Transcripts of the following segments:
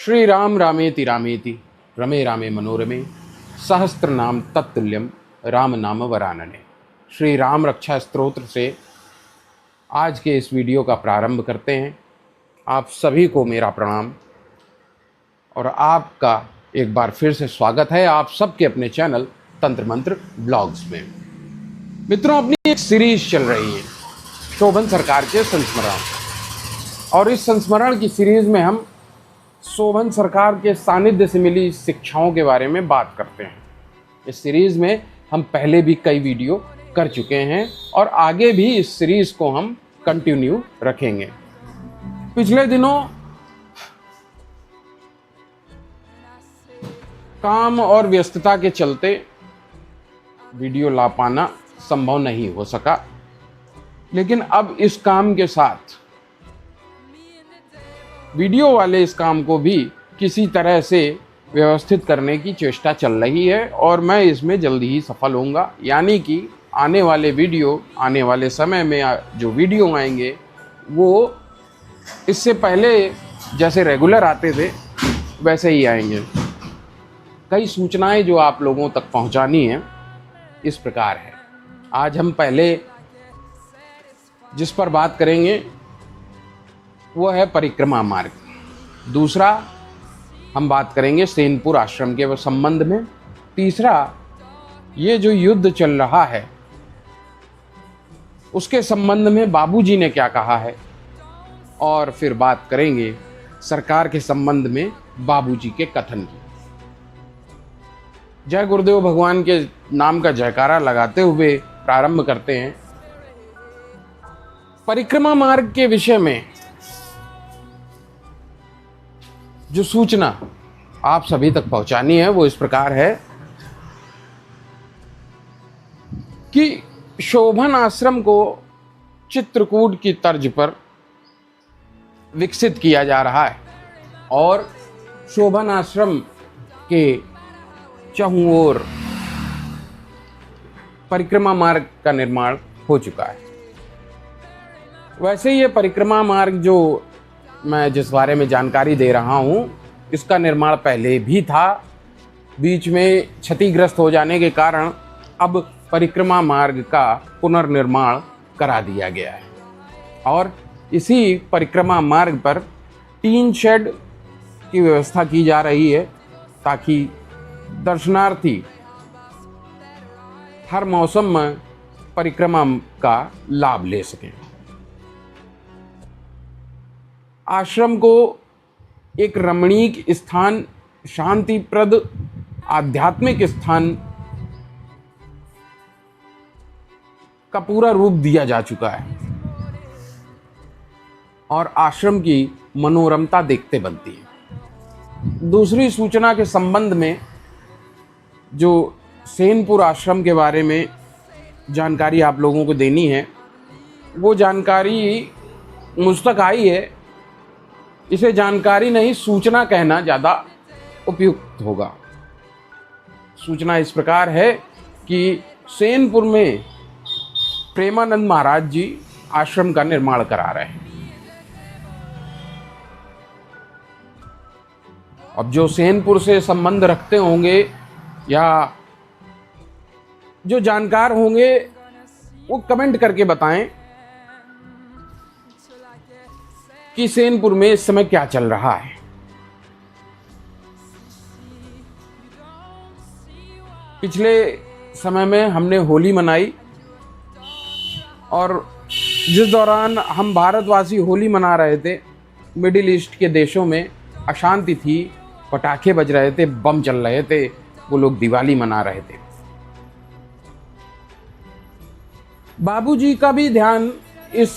श्री राम रामेति रामेति रमे रामे मनोरमे सहस्त्रनाम तत्तुल्यम राम नाम वरानने। श्री राम रक्षा स्तोत्र से आज के इस वीडियो का प्रारंभ करते हैं। आप सभी को मेरा प्रणाम और आपका एक बार फिर से स्वागत है आप सबके अपने चैनल तंत्र मंत्र ब्लॉग्स में। मित्रों, अपनी एक सीरीज चल रही है शोभन सरकार के संस्मरण, और इस संस्मरण की सीरीज में हम शोभन सरकार के सानिध्य से मिली शिक्षाओं के बारे में बात करते हैं। इस सीरीज में हम पहले भी कई वीडियो कर चुके हैं और आगे भी इस सीरीज को हम कंटिन्यू रखेंगे। पिछले दिनों काम और व्यस्तता के चलते वीडियो ला पाना संभव नहीं हो सका, लेकिन अब इस काम के साथ वीडियो वाले इस काम को भी किसी तरह से व्यवस्थित करने की चेष्टा चल रही है और मैं इसमें जल्दी ही सफल होऊंगा। यानी कि आने वाले समय में जो वीडियो आएंगे वो इससे पहले जैसे रेगुलर आते थे वैसे ही आएंगे। कई सूचनाएं जो आप लोगों तक पहुंचानी है इस प्रकार है। आज हम पहले जिस पर बात करेंगे वो है परिक्रमा मार्ग। दूसरा हम बात करेंगे सेनपुर आश्रम के संबंध में। तीसरा ये जो युद्ध चल रहा है उसके संबंध में बाबूजी ने क्या कहा है, और फिर बात करेंगे सरकार के संबंध में बाबूजी के कथन की। जय गुरुदेव भगवान के नाम का जयकारा लगाते हुए प्रारंभ करते हैं। परिक्रमा मार्ग के विषय में जो सूचना आप सभी तक पहुंचानी है वो इस प्रकार है कि शोभन आश्रम को चित्रकूट की तर्ज पर विकसित किया जा रहा है और शोभन आश्रम के चहुं ओर परिक्रमा मार्ग का निर्माण हो चुका है। वैसे ये परिक्रमा मार्ग जो मैं जिस बारे में जानकारी दे रहा हूँ इसका निर्माण पहले भी था, बीच में क्षतिग्रस्त हो जाने के कारण अब परिक्रमा मार्ग का पुनर्निर्माण करा दिया गया है और इसी परिक्रमा मार्ग पर टीन शेड की व्यवस्था की जा रही है ताकि दर्शनार्थी हर मौसम में परिक्रमा का लाभ ले सकें। आश्रम को एक रमणीक स्थान, शांतिप्रद आध्यात्मिक स्थान का पूरा रूप दिया जा चुका है और आश्रम की मनोरमता देखते बनती है। दूसरी सूचना के संबंध में जो सेनपुर आश्रम के बारे में जानकारी आप लोगों को देनी है वो जानकारी मुझ तक आई है। इसे जानकारी नहीं सूचना कहना ज़्यादा उपयुक्त होगा। सूचना इस प्रकार है कि सेनपुर में प्रेमानंद महाराज जी आश्रम का निर्माण करा रहे हैं। अब जो सेनपुर से संबंध रखते होंगे या जो जानकार होंगे वो कमेंट करके बताएं कि सेनपुर में इस समय क्या चल रहा है। पिछले समय में हमने होली मनाई और जिस दौरान हम भारतवासी होली मना रहे थे, मिडिल ईस्ट के देशों में अशांति थी, पटाखे बज रहे थे, बम चल रहे थे, वो लोग दिवाली मना रहे थे। बाबूजी का भी ध्यान इस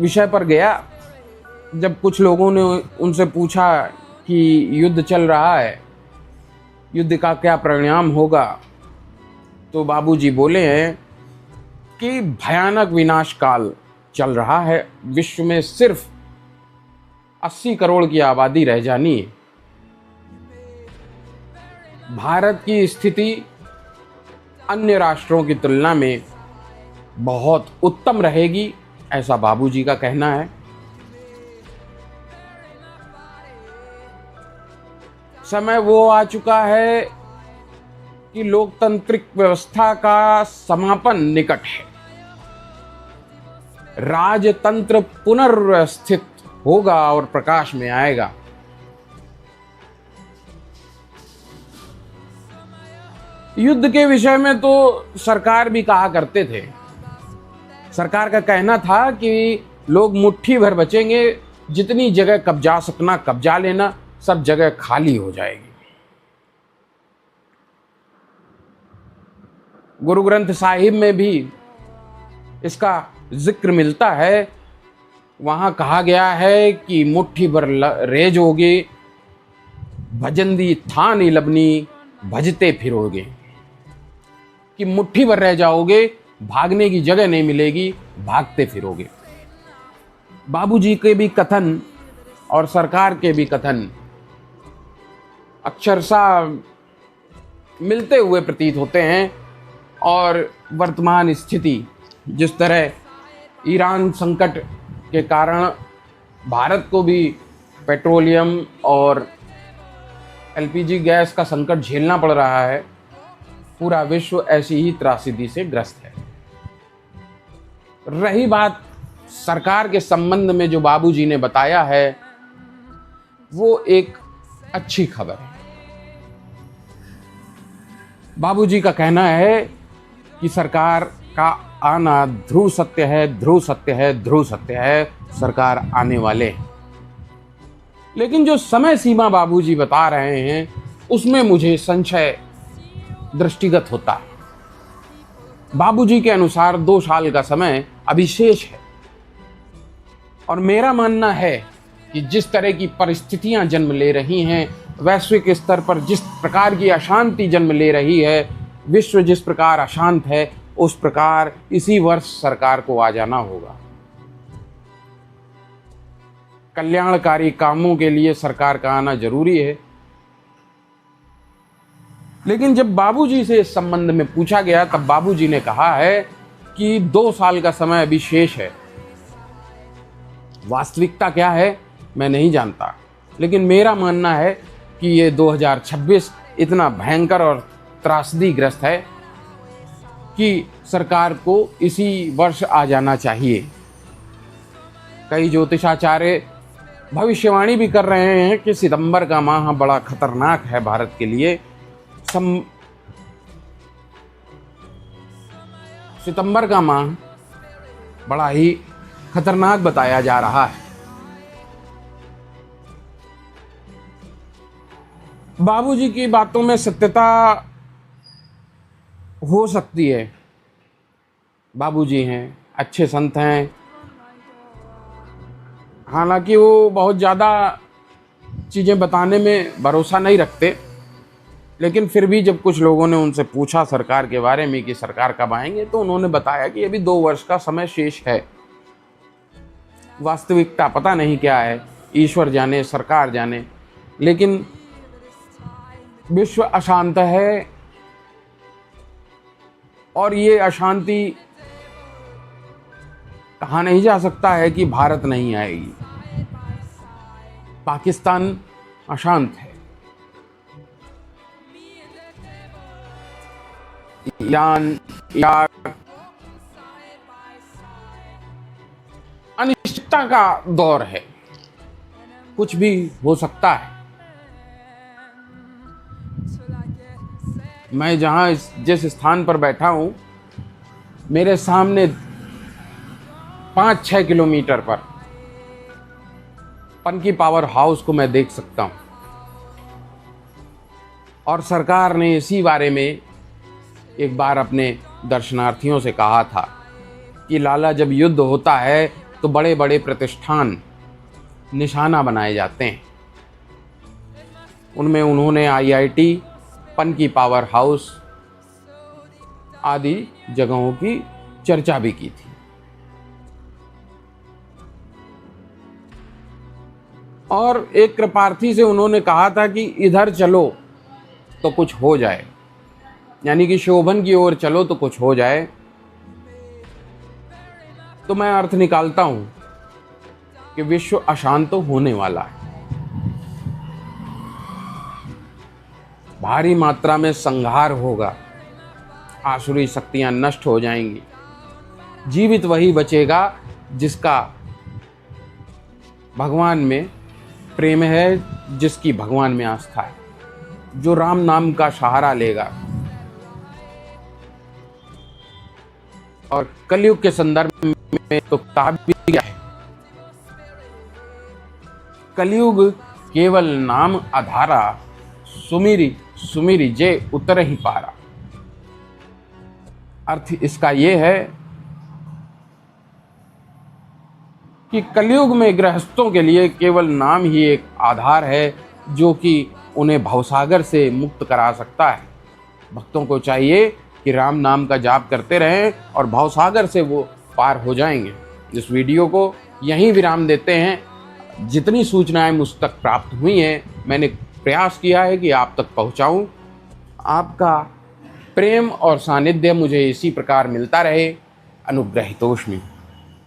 विषय पर गया जब कुछ लोगों ने उनसे पूछा कि युद्ध चल रहा है, युद्ध का क्या परिणाम होगा, तो बाबूजी बोले हैं कि भयानक विनाश काल चल रहा है। विश्व में सिर्फ 80 करोड़ की आबादी रह जानी है। भारत की स्थिति अन्य राष्ट्रों की तुलना में बहुत उत्तम रहेगी, ऐसा बाबूजी का कहना है। समय वो आ चुका है कि लोकतांत्रिक व्यवस्था का समापन निकट है। राजतंत्र पुनर्व्यवस्थित होगा और प्रकाश में आएगा। युद्ध के विषय में तो सरकार भी कहा करते थे। सरकार का कहना था कि लोग मुट्ठी भर बचेंगे, जितनी जगह कब्जा सकना कब्जा लेना, सब जगह खाली हो जाएगी। गुरु ग्रंथ साहिब में भी इसका जिक्र मिलता है। वहां कहा गया है कि मुट्ठी भर रेज होगे, भजंदी थानी लबनी, भजते फिरोगे। कि मुट्ठी भर रह जाओगे, भागने की जगह नहीं मिलेगी, भागते फिरोगे। बाबूजी के भी कथन और सरकार के भी कथन अक्षरशः मिलते हुए प्रतीत होते हैं। और वर्तमान स्थिति जिस तरह ईरान संकट के कारण भारत को भी पेट्रोलियम और एलपीजी गैस का संकट झेलना पड़ रहा है, पूरा विश्व ऐसी ही त्रासदी से ग्रस्त है। रही बात सरकार के संबंध में जो बाबूजी ने बताया है, वो एक अच्छी खबर है। बाबूजी का कहना है कि सरकार का आना ध्रुव सत्य है, ध्रुव सत्य है, ध्रुव सत्य है, सरकार आने वाले हैं। लेकिन जो समय सीमा बाबूजी बता रहे हैं, उसमें मुझे संशय दृष्टिगत होता है। बाबूजी के अनुसार 2 साल का समय अभी शेष है। और मेरा मानना है कि जिस तरह की परिस्थितियां जन्म ले रही हैं, वैश्विक स्तर पर जिस प्रकार की अशांति जन्म ले रही है, विश्व जिस प्रकार अशांत है, उस प्रकार इसी वर्ष सरकार को आ जाना होगा। कल्याणकारी कामों के लिए सरकार का आना जरूरी है। लेकिन जब बाबूजी से इस संबंध में पूछा गया, तब बाबूजी ने कहा है कि 2 साल का समय अभी शेष है। वास्तविकता क्या है मैं नहीं जानता, लेकिन मेरा मानना है कि ये 2026 इतना भयंकर और त्रासदीग्रस्त है कि सरकार को इसी वर्ष आ जाना चाहिए। कई ज्योतिषाचार्य भविष्यवाणी भी कर रहे हैं कि सितंबर का माह बड़ा खतरनाक है भारत के लिए। सितंबर का माह बड़ा ही खतरनाक बताया जा रहा है। बाबूजी की बातों में सत्यता हो सकती है। बाबूजी हैं, अच्छे संत हैं। हालांकि वो बहुत ज़्यादा चीज़ें बताने में भरोसा नहीं रखते, लेकिन फिर भी जब कुछ लोगों ने उनसे पूछा सरकार के बारे में कि सरकार कब आएंगे, तो उन्होंने बताया कि अभी 2 वर्ष का समय शेष है। वास्तविकता पता नहीं क्या है, ईश्वर जाने, सरकार जाने। लेकिन विश्व अशांत है और ये अशांति कहा नहीं जा सकता है कि भारत नहीं आएगी। पाकिस्तान अशांत है, ईरान, इराक, अनिश्चितता का दौर है, कुछ भी हो सकता है। मैं जहां जिस स्थान पर बैठा हूं, मेरे सामने 5-6 किलोमीटर पर पनकी पावर हाउस को मैं देख सकता हूं। और सरकार ने इसी बारे में एक बार अपने दर्शनार्थियों से कहा था कि लाला, जब युद्ध होता है तो बड़े बड़े प्रतिष्ठान निशाना बनाए जाते हैं। उनमें उन्होंने IIT, पनकी पावर हाउस आदि जगहों की चर्चा भी की थी। और एक कृपार्थी से उन्होंने कहा था कि इधर चलो तो कुछ हो जाए, यानी कि शोभन की ओर चलो तो कुछ हो जाए। तो मैं अर्थ निकालता हूं कि विश्व अशांत होने वाला है। भारी मात्रा में संहार होगा, आसुरी शक्तियां नष्ट हो जाएंगी। जीवित वही बचेगा जिसका भगवान में प्रेम है, जिसकी भगवान में आस्था है, जो राम नाम का सहारा लेगा। और कलयुग के संदर्भ में तो किताब भी क्या है, कलयुग केवल नाम आधारा, सुमिरी सुमिरी जे उतर ही पारा। अर्थ इसका यह है कि कलयुग में गृहस्थों के लिए केवल नाम ही एक आधार है जो कि उन्हें भवसागर से मुक्त करा सकता है। भक्तों को चाहिए कि राम नाम का जाप करते रहें और भवसागर से वो पार हो जाएंगे। इस वीडियो को यहीं विराम देते हैं। जितनी सूचनाएं मुझ तक प्राप्त हुई हैं, मैंने प्रयास किया है कि आप तक पहुंचाऊं। आपका प्रेम और सानिध्य मुझे इसी प्रकार मिलता रहे। अनुग्रहितोष्मि।